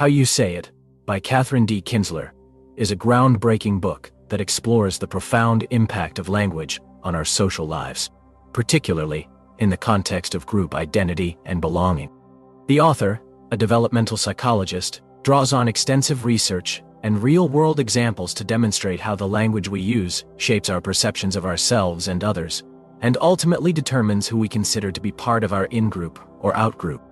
How You Say It, by Katherine D. Kinzler, is a groundbreaking book that explores the profound impact of language on our social lives, particularly in the context of group identity and belonging. The author, a developmental psychologist, draws on extensive research and real-world examples to demonstrate how the language we use shapes our perceptions of ourselves and others, and ultimately determines who we consider to be part of our in-group or out-group.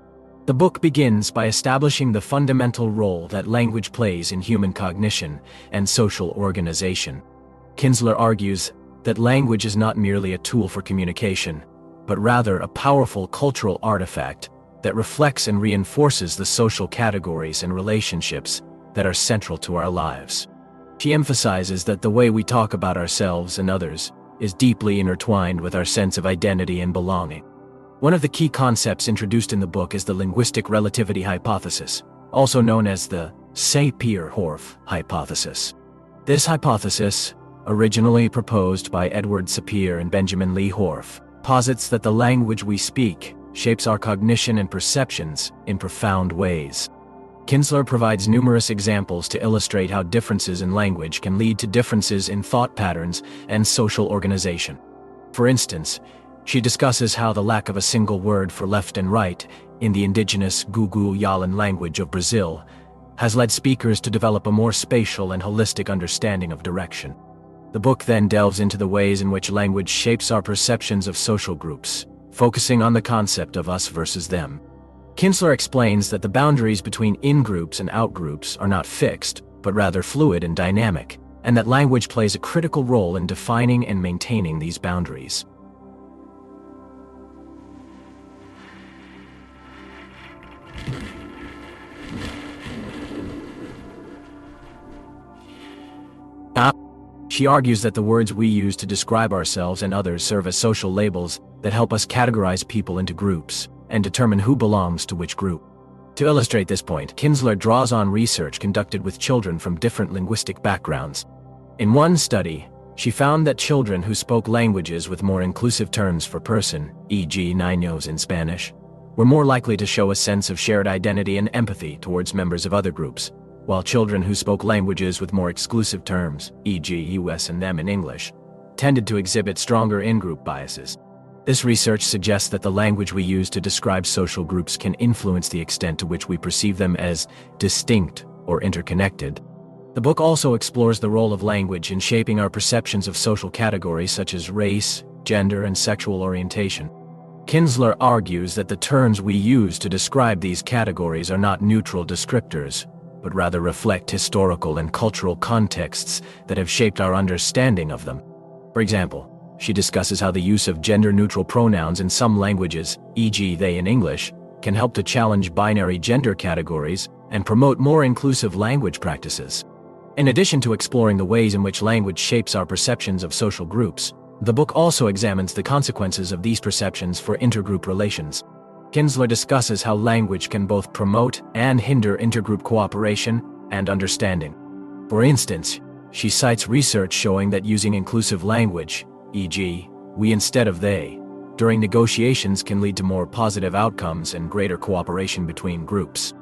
The book begins by establishing the fundamental role that language plays in human cognition and social organization. Kinzler argues that language is not merely a tool for communication, but rather a powerful cultural artifact that reflects and reinforces the social categories and relationships that are central to our lives. She emphasizes that the way we talk about ourselves and others is deeply intertwined with our sense of identity and belonging. One of the key concepts introduced in the book is the linguistic relativity hypothesis, also known as the Sapir-Whorf hypothesis. This hypothesis, originally proposed by Edward Sapir and Benjamin Lee Whorf, posits that the language we speak shapes our cognition and perceptions in profound ways. Kinzler provides numerous examples to illustrate how differences in language can lead to differences in thought patterns and social organization. For instance, she discusses how the lack of a single word for left and right in the indigenous Gugu-Yalan language of Brazil has led speakers to develop a more spatial and holistic understanding of direction. The book then delves into the ways in which language shapes our perceptions of social groups, focusing on the concept of us versus them. Kinzler explains that the boundaries between in-groups and out-groups are not fixed, but rather fluid and dynamic, and that language plays a critical role in defining and maintaining these boundaries. She argues that the words we use to describe ourselves and others serve as social labels that help us categorize people into groups and determine who belongs to which group. To illustrate this point, Kinzler draws on research conducted with children from different linguistic backgrounds. In one study, she found that children who spoke languages with more inclusive terms for person, e.g. niños in Spanish, were more likely to show a sense of shared identity and empathy towards members of other groups, while children who spoke languages with more exclusive terms, e.g. us and them in English, tended to exhibit stronger in-group biases. This research suggests that the language we use to describe social groups can influence the extent to which we perceive them as distinct or interconnected. The book also explores the role of language in shaping our perceptions of social categories such as race, gender, and sexual orientation. Kinzler argues that the terms we use to describe these categories are not neutral descriptors, but rather reflect historical and cultural contexts that have shaped our understanding of them. For example, she discusses how the use of gender-neutral pronouns in some languages, e.g. they in English, can help to challenge binary gender categories and promote more inclusive language practices. In addition to exploring the ways in which language shapes our perceptions of social groups, the book also examines the consequences of these perceptions for intergroup relations. Kinzler discusses how language can both promote and hinder intergroup cooperation and understanding. For instance, she cites research showing that using inclusive language, e.g., we instead of they, during negotiations can lead to more positive outcomes and greater cooperation between groups.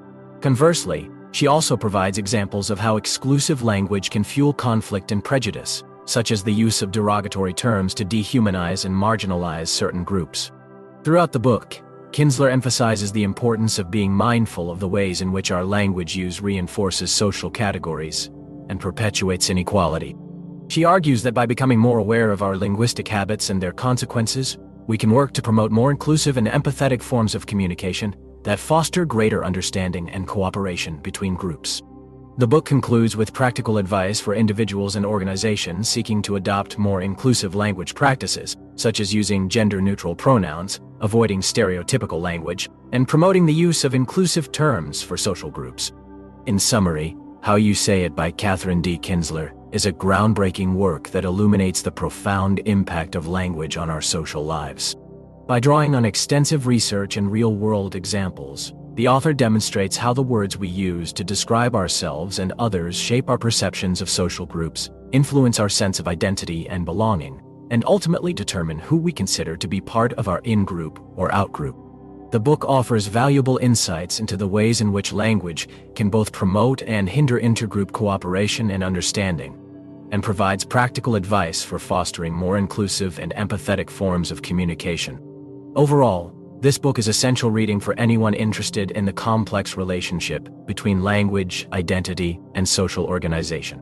Conversely, she also provides examples of how exclusive language can fuel conflict and prejudice, such as the use of derogatory terms to dehumanize and marginalize certain groups. Throughout the book, Kinzler emphasizes the importance of being mindful of the ways in which our language use reinforces social categories and perpetuates inequality. She argues that by becoming more aware of our linguistic habits and their consequences, we can work to promote more inclusive and empathetic forms of communication that foster greater understanding and cooperation between groups. The book concludes with practical advice for individuals and organizations seeking to adopt more inclusive language practices, such as using gender-neutral pronouns, avoiding stereotypical language, and promoting the use of inclusive terms for social groups. In summary, How You Say It by Katherine D. Kinzler is a groundbreaking work that illuminates the profound impact of language on our social lives. By drawing on extensive research and real-world examples, the author demonstrates how the words we use to describe ourselves and others shape our perceptions of social groups, influence our sense of identity and belonging, and ultimately determine who we consider to be part of our in-group or out-group. The book offers valuable insights into the ways in which language can both promote and hinder intergroup cooperation and understanding, and provides practical advice for fostering more inclusive and empathetic forms of communication. Overall, this book is essential reading for anyone interested in the complex relationship between language, identity, and social organization.